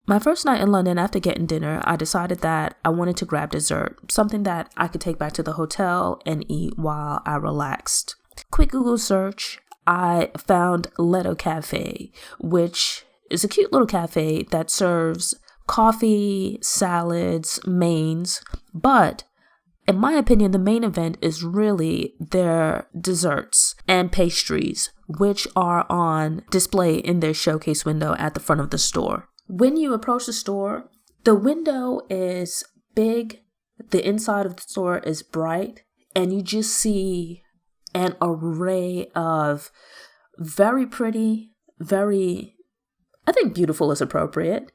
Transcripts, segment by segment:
My first night in London, after getting dinner, I decided that I wanted to grab dessert, something that I could take back to the hotel and eat while I relaxed. Quick Google search, I found ETO Café, which is a cute little cafe that serves coffee, salads, mains, but in my opinion, the main event is really their desserts and pastries, which are on display in their showcase window at the front of the store. When you approach the store, the window is big, the inside of the store is bright, and you just see an array of very pretty, I think beautiful is appropriate,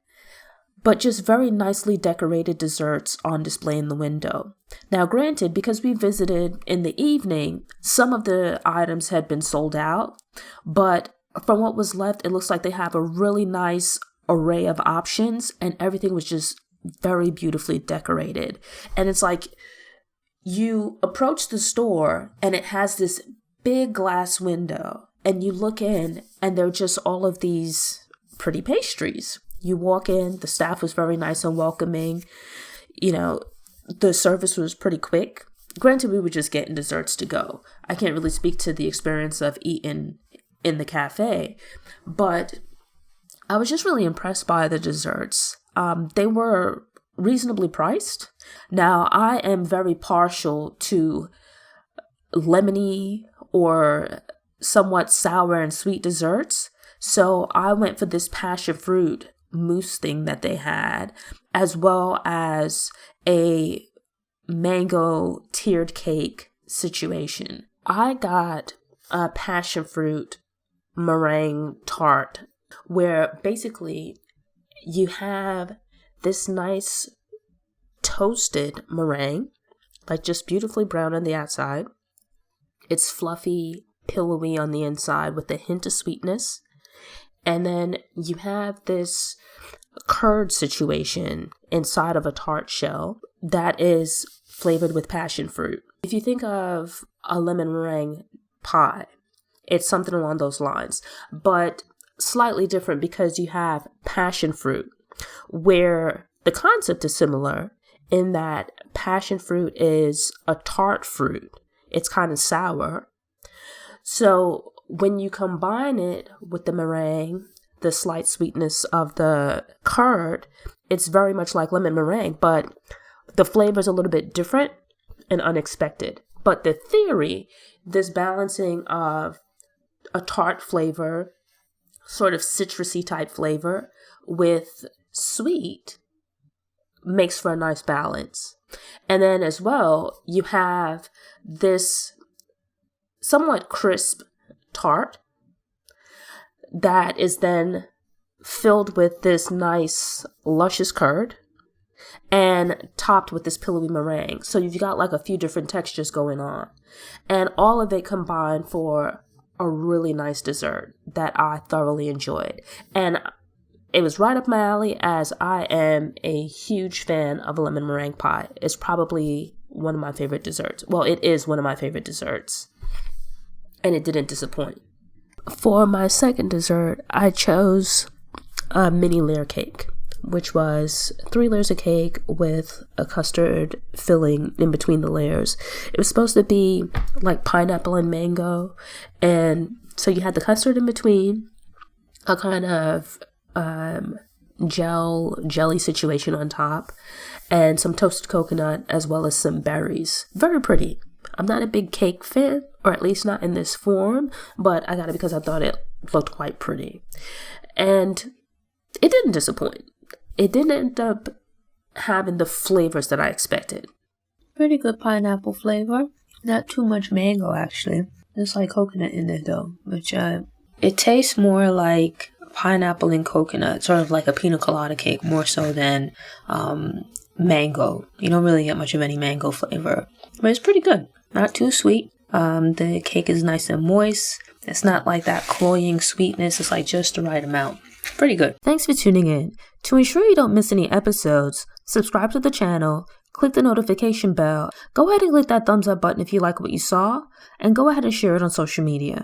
but just very nicely decorated desserts on display in the window. Now, granted, because we visited in the evening, some of the items had been sold out, but from what was left, it looks like they have a really nice array of options, and everything was just very beautifully decorated. And it's like you approach the store and it has this big glass window, and you look in and there are just all of these pretty pastries. You walk in, the staff was very nice and welcoming. You know, the service was pretty quick. Granted, we were just getting desserts to go. I can't really speak to the experience of eating in the cafe, but I was just really impressed by the desserts. They were reasonably priced. Now, I am very partial to lemony or somewhat sour and sweet desserts. So I went for this passion fruit mousse thing that they had, as well as a mango tiered cake situation. I got a passion fruit meringue tart, where basically you have this nice toasted meringue, like just beautifully brown on the outside. It's fluffy, pillowy on the inside with a hint of sweetness. And then you have this curd situation inside of a tart shell that is flavored with passion fruit. If you think of a lemon meringue pie, it's something along those lines, but slightly different because you have passion fruit, where the concept is similar in that passion fruit is a tart fruit. It's kind of sour. So when you combine it with the meringue, the slight sweetness of the curd, it's very much like lemon meringue, but the flavor is a little bit different and unexpected. But the theory, this balancing of a tart flavor, sort of citrusy type flavor with sweet, makes for a nice balance. And then as well, you have this somewhat crisp tart that is then filled with this nice luscious curd and topped with this pillowy meringue. So you've got like a few different textures going on, and all of it combined for a really nice dessert that I thoroughly enjoyed. And it was right up my alley, as I am a huge fan of lemon meringue pie. It's probably one of my favorite desserts. Well, it is one of my favorite desserts, and it didn't disappoint. For my second dessert, I chose a mini layer cake, which was 3 layers of cake with a custard filling in between the layers. It was supposed to be like pineapple and mango, and so you had the custard in between, a kind of jelly situation on top, and some toasted coconut as well as some berries. Very pretty. I'm not a big cake fan, or at least not in this form, but I got it because I thought it looked quite pretty. And it didn't disappoint. It didn't end up having the flavors that I expected. Pretty good pineapple flavor. Not too much mango, actually. There's like coconut in there, though, which it tastes more like pineapple and coconut, sort of like a pina colada cake, more so than mango. You don't really get much of any mango flavor, but it's pretty good. Not too sweet. The cake is nice and moist. It's not like that cloying sweetness. It's like just the right amount. Pretty good. Thanks for tuning in. To ensure you don't miss any episodes, subscribe to the channel, click the notification bell, go ahead and click that thumbs up button if you like what you saw, and go ahead and share it on social media.